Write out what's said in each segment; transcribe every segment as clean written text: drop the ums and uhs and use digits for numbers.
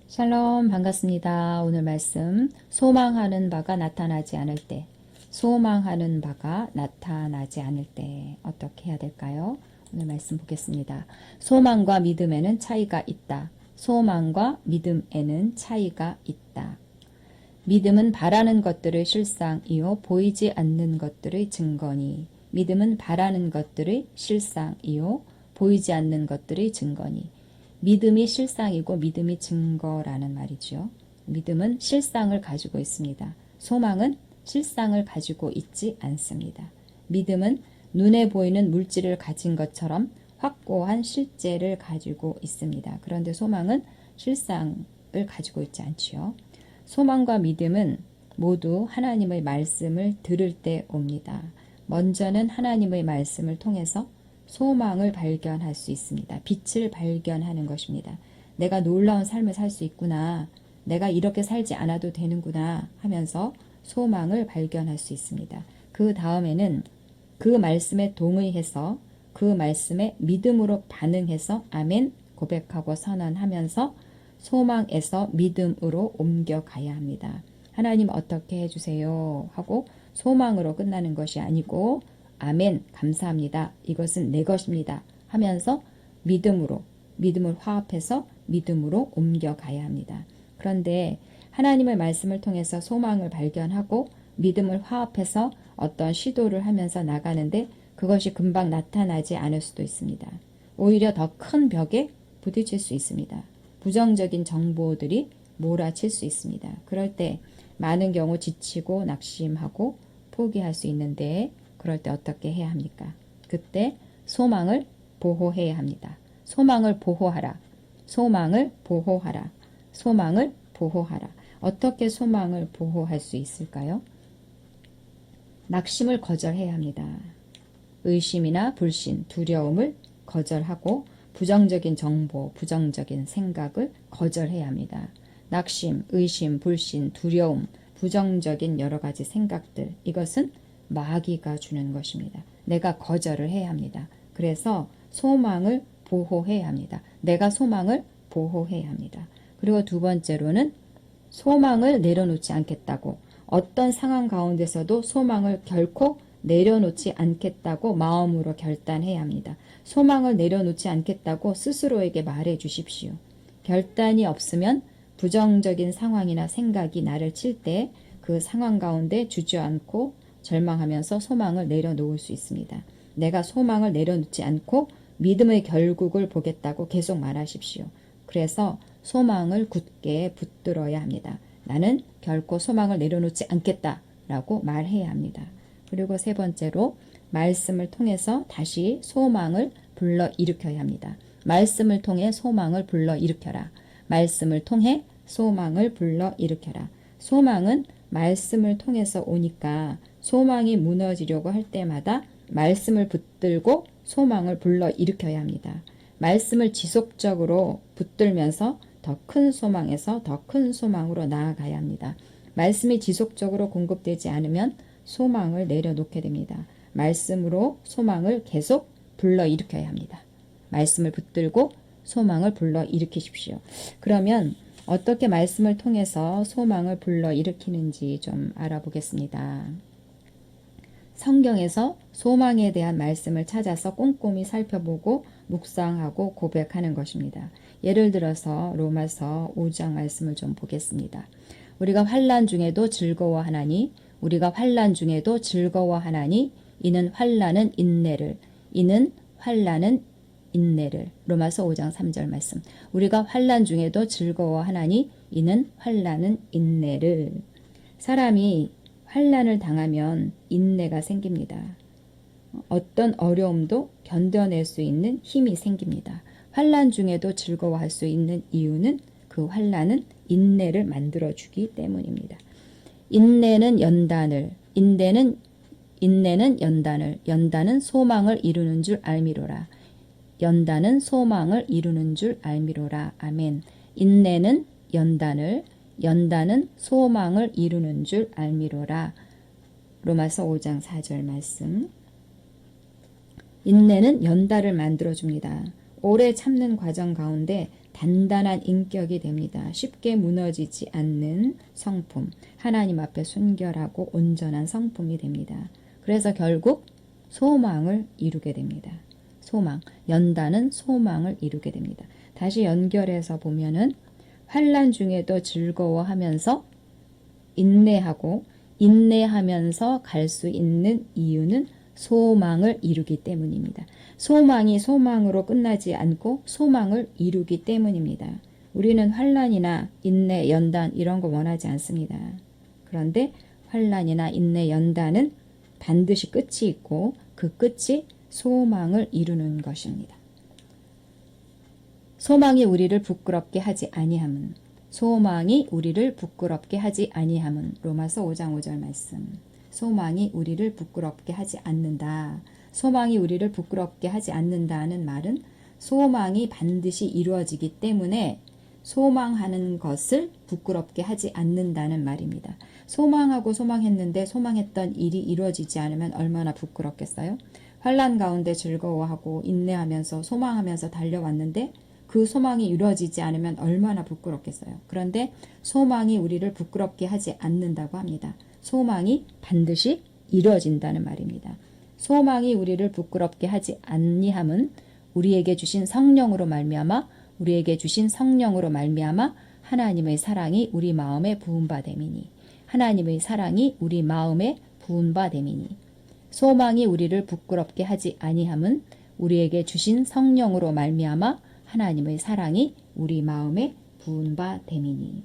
샬롬 반갑습니다. 오늘 말씀 소망하는 바가 나타나지 않을 때 소망하는 바가 나타나지 않을 때 어떻게 해야 될까요? 오늘 말씀 보겠습니다. 소망과 믿음에는 차이가 있다. 소망과 믿음에는 차이가 있다. 믿음은 바라는 것들의 실상이요 보이지 않는 것들의 증거니 믿음은 바라는 것들의 실상이요 보이지 않는 것들의 증거니 믿음이 실상이고 믿음이 증거라는 말이죠. 믿음은 실상을 가지고 있습니다. 소망은 실상을 가지고 있지 않습니다. 믿음은 눈에 보이는 물질을 가진 것처럼 확고한 실제를 가지고 있습니다. 그런데 소망은 실상을 가지고 있지 않지요. 소망과 믿음은 모두 하나님의 말씀을 들을 때 옵니다. 먼저는 하나님의 말씀을 통해서 소망을 발견할 수 있습니다. 빛을 발견하는 것입니다. 내가 놀라운 삶을 살 수 있구나. 내가 이렇게 살지 않아도 되는구나 하면서 소망을 발견할 수 있습니다. 그 다음에는 그 말씀에 동의해서 그 말씀에 믿음으로 반응해서 아멘 고백하고 선언하면서 소망에서 믿음으로 옮겨가야 합니다. 하나님 어떻게 해주세요 하고 소망으로 끝나는 것이 아니고 아멘 감사합니다. 이것은 내 것입니다. 하면서 믿음을 화합해서 믿음으로 옮겨가야 합니다. 그런데 하나님의 말씀을 통해서 소망을 발견하고 믿음을 화합해서 어떤 시도를 하면서 나가는데 그것이 금방 나타나지 않을 수도 있습니다. 오히려 더 큰 벽에 부딪힐 수 있습니다. 부정적인 정보들이 몰아칠 수 있습니다. 그럴 때 많은 경우 지치고 낙심하고 포기할 수 있는데 그럴 때 어떻게 해야 합니까? 그때 소망을 보호해야 합니다. 소망을 보호하라. 소망을 보호하라. 소망을 보호하라. 어떻게 소망을 보호할 수 있을까요? 낙심을 거절해야 합니다. 의심이나 불신, 두려움을 거절하고 부정적인 정보, 부정적인 생각을 거절해야 합니다. 낙심, 의심, 불신, 두려움, 부정적인 여러 가지 생각들, 이것은 마귀가 주는 것입니다. 내가 거절을 해야 합니다. 그래서 소망을 보호해야 합니다. 내가 소망을 보호해야 합니다. 그리고 두 번째로는 소망을 내려놓지 않겠다고 어떤 상황 가운데서도 소망을 결코 내려놓지 않겠다고 마음으로 결단해야 합니다. 소망을 내려놓지 않겠다고 스스로에게 말해 주십시오. 결단이 없으면 부정적인 상황이나 생각이 나를 칠 때 그 상황 가운데 주저앉고 절망하면서 소망을 내려놓을 수 있습니다. 내가 소망을 내려놓지 않고 믿음의 결국을 보겠다고 계속 말하십시오. 그래서 소망을 굳게 붙들어야 합니다. 나는 결코 소망을 내려놓지 않겠다라고 말해야 합니다. 그리고 세 번째로 말씀을 통해서 다시 소망을 불러일으켜야 합니다. 말씀을 통해 소망을 불러일으켜라. 말씀을 통해 소망을 불러일으켜라. 소망은 말씀을 통해서 오니까 소망이 무너지려고 할 때마다 말씀을 붙들고 소망을 불러일으켜야 합니다. 말씀을 지속적으로 붙들면서 더 큰 소망에서 더 큰 소망으로 나아가야 합니다. 말씀이 지속적으로 공급되지 않으면 소망을 내려놓게 됩니다. 말씀으로 소망을 계속 불러일으켜야 합니다. 말씀을 붙들고 소망을 불러일으키십시오. 그러면 어떻게 말씀을 통해서 소망을 불러일으키는지 좀 알아보겠습니다. 성경에서 소망에 대한 말씀을 찾아서 꼼꼼히 살펴보고 묵상하고 고백하는 것입니다. 예를 들어서 로마서 5장 말씀을 좀 보겠습니다. 우리가 환난 중에도 즐거워하나니 우리가 환난 중에도 즐거워하나니 이는 환난은 인내를 로마서 5장 3절 말씀. 우리가 환난 중에도 즐거워하나니 이는 환난은 인내를. 사람이 환난을 당하면 인내가 생깁니다. 어떤 어려움도 견뎌낼 수 있는 힘이 생깁니다. 환난 중에도 즐거워할 수 있는 이유는 그 환난은 인내를 만들어주기 때문입니다. 인내는 연단을, 연단은 소망을 이루는 줄 알미로라. 연단은 소망을 이루는 줄 알미로라. 아멘. 인내는 연단은 소망을 이루는 줄 알미로라. 로마서 5장 4절 말씀. 인내는 연단을 만들어줍니다. 오래 참는 과정 가운데 단단한 인격이 됩니다. 쉽게 무너지지 않는 성품, 하나님 앞에 순결하고 온전한 성품이 됩니다. 그래서 결국 소망을 이루게 됩니다. 소망, 연단은 소망을 이루게 됩니다. 다시 연결해서 보면은 환난 중에도 즐거워하면서 인내하면서 갈 수 있는 이유는 소망을 이루기 때문입니다. 소망이 소망으로 끝나지 않고 소망을 이루기 때문입니다. 우리는 환난이나 인내, 연단 이런 거 원하지 않습니다. 그런데 환난이나 인내, 연단은 반드시 끝이 있고 그 끝이 소망을 이루는 것입니다. 소망이 우리를 부끄럽게 하지 아니함은 로마서 5장 5절 말씀. 소망이 우리를 부끄럽게 하지 않는다. 소망이 우리를 부끄럽게 하지 않는다는 말은 소망이 반드시 이루어지기 때문에 소망하는 것을 부끄럽게 하지 않는다는 말입니다. 소망하고 소망했는데 소망했던 일이 이루어지지 않으면 얼마나 부끄럽겠어요? 환난 가운데 즐거워하고 인내하면서 소망하면서 달려왔는데 그 소망이 이루어지지 않으면 얼마나 부끄럽겠어요. 그런데 소망이 우리를 부끄럽게 하지 않는다고 합니다. 소망이 반드시 이루어진다는 말입니다. 소망이 우리를 부끄럽게 하지 아니함은 우리에게 주신 성령으로 말미암아 하나님의 사랑이 우리 마음에 부은바됨이니 소망이 우리를 부끄럽게 하지 아니함은 우리에게 주신 성령으로 말미암아 하나님의 사랑이 우리 마음에 부은 바 됨이니.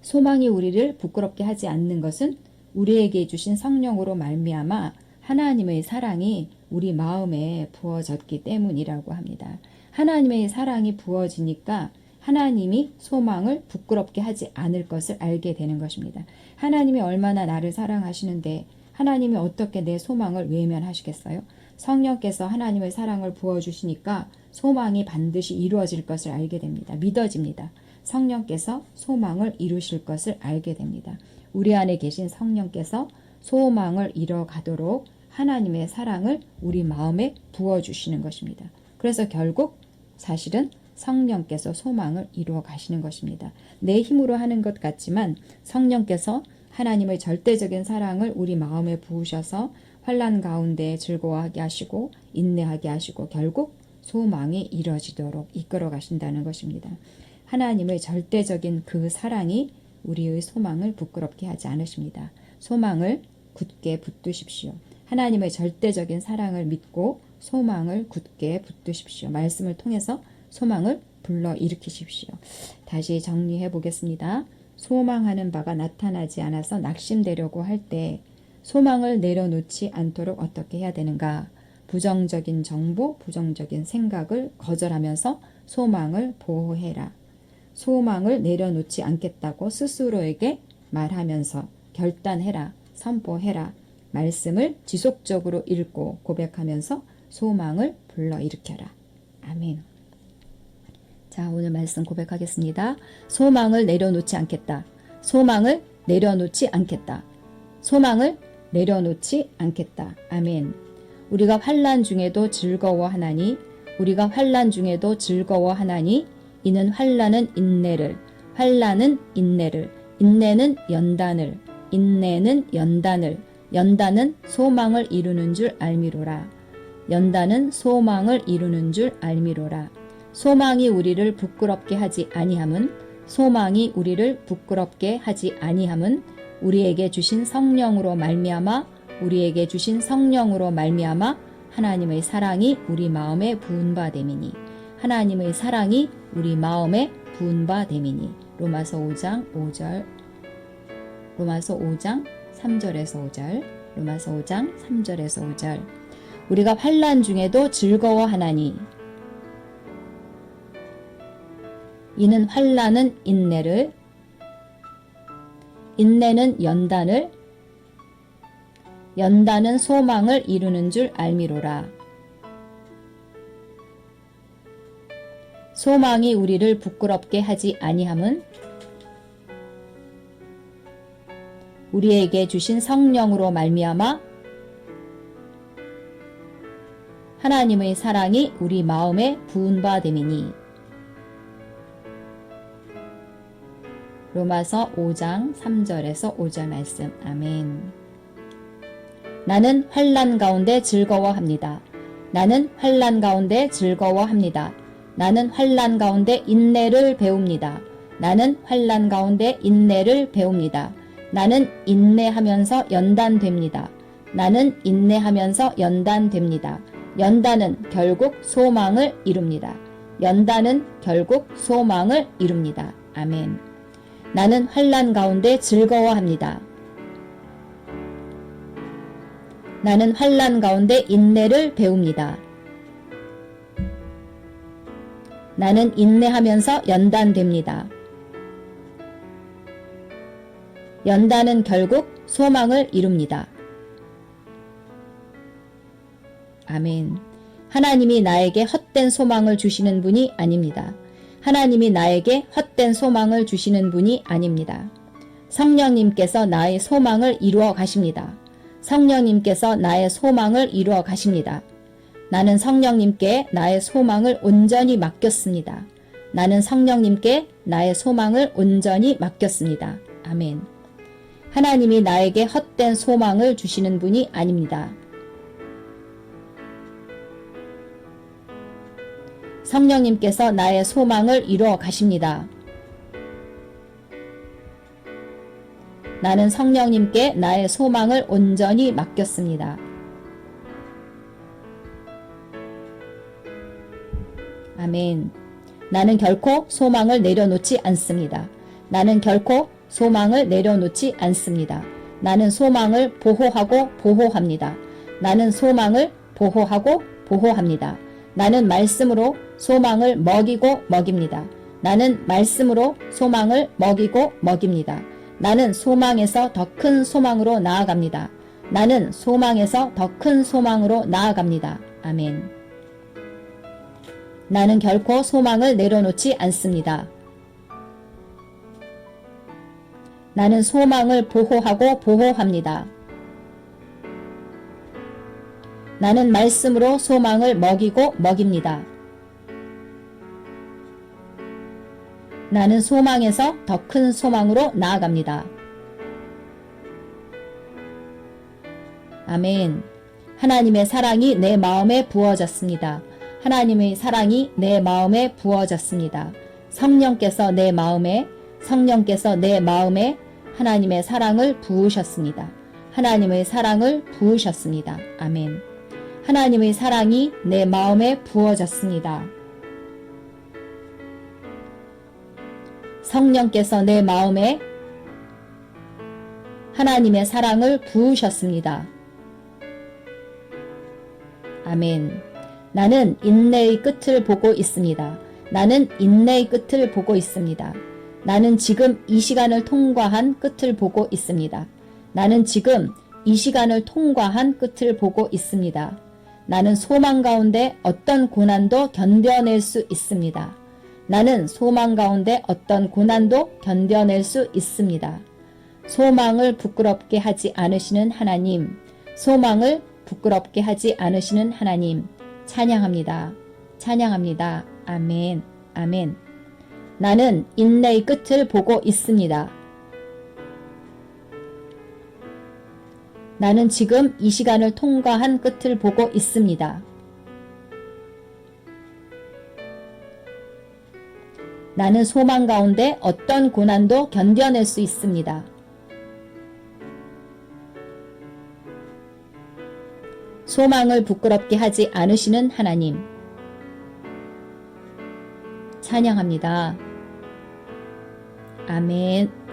소망이 우리를 부끄럽게 하지 않는 것은 우리에게 주신 성령으로 말미암아 하나님의 사랑이 우리 마음에 부어졌기 때문이라고 합니다. 하나님의 사랑이 부어지니까 하나님이 소망을 부끄럽게 하지 않을 것을 알게 되는 것입니다. 하나님이 얼마나 나를 사랑하시는데 하나님이 어떻게 내 소망을 외면하시겠어요? 성령께서 하나님의 사랑을 부어주시니까 소망이 반드시 이루어질 것을 알게 됩니다. 믿어집니다. 성령께서 소망을 이루실 것을 알게 됩니다. 우리 안에 계신 성령께서 소망을 이뤄가도록 하나님의 사랑을 우리 마음에 부어주시는 것입니다. 그래서 결국 사실은 성령께서 소망을 이루어 가시는 것입니다. 내 힘으로 하는 것 같지만 성령께서 하나님의 절대적인 사랑을 우리 마음에 부으셔서 환난 가운데 즐거워하게 하시고 인내하게 하시고 결국 소망이 이루어지도록 이끌어 가신다는 것입니다. 하나님의 절대적인 그 사랑이 우리의 소망을 부끄럽게 하지 않으십니다. 소망을 굳게 붙드십시오. 하나님의 절대적인 사랑을 믿고 소망을 굳게 붙드십시오. 말씀을 통해서 소망을 불러일으키십시오. 다시 정리해 보겠습니다. 소망하는 바가 나타나지 않아서 낙심되려고 할 때 소망을 내려놓지 않도록 어떻게 해야 되는가? 부정적인 정보, 부정적인 생각을 거절하면서 소망을 보호해라. 소망을 내려놓지 않겠다고 스스로에게 말하면서 결단해라, 선포해라. 말씀을 지속적으로 읽고 고백하면서 소망을 불러일으켜라. 아멘. 자, 오늘 말씀 고백하겠습니다. 소망을 내려놓지 않겠다. 소망을 내려놓지 않겠다. 소망을 내려놓지 않겠다. 아멘. 우리가 환난 중에도 즐거워하나니 이는 환난은 인내는 연단은 소망을 이루는 줄 알미로라. 소망이 우리를 부끄럽게 하지 아니함은 우리에게 주신 성령으로 말미암아 하나님의 사랑이 우리 마음에 부은 바 됨이니. 로마서 5장 3절에서 5절. 우리가 환난 중에도 즐거워하나니 이는 환난은 인내는 연단은 소망을 이루는 줄 알미로라. 소망이 우리를 부끄럽게 하지 아니함은 우리에게 주신 성령으로 말미암아 하나님의 사랑이 우리 마음에 부은 바 됨이니. 로마서 5장 3절에서 5절 말씀. 아멘. 나는 환난 가운데 즐거워합니다. 나는 환난 가운데 즐거워합니다. 나는 환난 가운데 인내를 배웁니다. 나는 환난 가운데 인내를 배웁니다. 나는 인내하면서 연단됩니다. 나는 인내하면서 연단됩니다. 연단은 결국 소망을 이룹니다. 연단은 결국 소망을 이룹니다. 아멘. 나는 환난 가운데 즐거워합니다. 나는 환난 가운데 인내를 배웁니다. 나는 인내하면서 연단됩니다. 연단은 결국 소망을 이룹니다. 아멘. 하나님이 나에게 헛된 소망을 주시는 분이 아닙니다. 하나님이 나에게 헛된 소망을 주시는 분이 아닙니다. 성령님께서 나의 소망을 이루어 가십니다. 성령님께서 나의 소망을 이루어 가십니다. 나는 성령님께 나의 소망을 온전히 맡겼습니다. 나는 성령님께 나의 소망을 온전히 맡겼습니다. 아멘. 하나님이 나에게 헛된 소망을 주시는 분이 아닙니다. 성령님께서 나의 소망을 이루어 가십니다. 나는 성령님께 나의 소망을 온전히 맡겼습니다. 아멘. 나는 결코 소망을 내려놓지 않습니다. 나는 결코 소망을 내려놓지 않습니다. 나는 소망을 보호하고 보호합니다. 나는 소망을 보호하고 보호합니다. 나는 말씀으로 소망을 먹이고 먹입니다. 나는 말씀으로 소망을 먹이고 먹입니다. 나는 소망에서 더 큰 소망으로 나아갑니다. 나는 소망에서 더 큰 소망으로 나아갑니다. 아멘. 나는 결코 소망을 내려놓지 않습니다. 나는 소망을 보호하고 보호합니다. 나는 말씀으로 소망을 먹이고 먹입니다. 나는 소망에서 더 큰 소망으로 나아갑니다. 아멘. 하나님의 사랑이 내 마음에 부어졌습니다. 하나님의 사랑이 내 마음에 부어졌습니다. 성령께서 내 마음에 하나님의 사랑을 부으셨습니다. 하나님의 사랑을 부으셨습니다. 아멘. 하나님의 사랑이 내 마음에 부어졌습니다. 성령께서 내 마음에 하나님의 사랑을 부으셨습니다. 아멘. 나는 인내의 끝을 보고 있습니다. 나는 인내의 끝을 보고 있습니다. 나는 지금 이 시간을 통과한 끝을 보고 있습니다. 나는 지금 이 시간을 통과한 끝을 보고 있습니다. 나는 소망 가운데 어떤 고난도 견뎌낼 수 있습니다. 나는 소망 가운데 어떤 고난도 견뎌낼 수 있습니다. 소망을 부끄럽게 하지 않으시는 하나님, 소망을 부끄럽게 하지 않으시는 하나님, 찬양합니다. 찬양합니다. 아멘. 아멘. 나는 인내의 끝을 보고 있습니다. 나는 지금 이 시간을 통과한 끝을 보고 있습니다. 나는 소망 가운데 어떤 고난도 견뎌낼 수 있습니다. 소망을 부끄럽게 하지 않으시는 하나님, 찬양합니다. 아멘.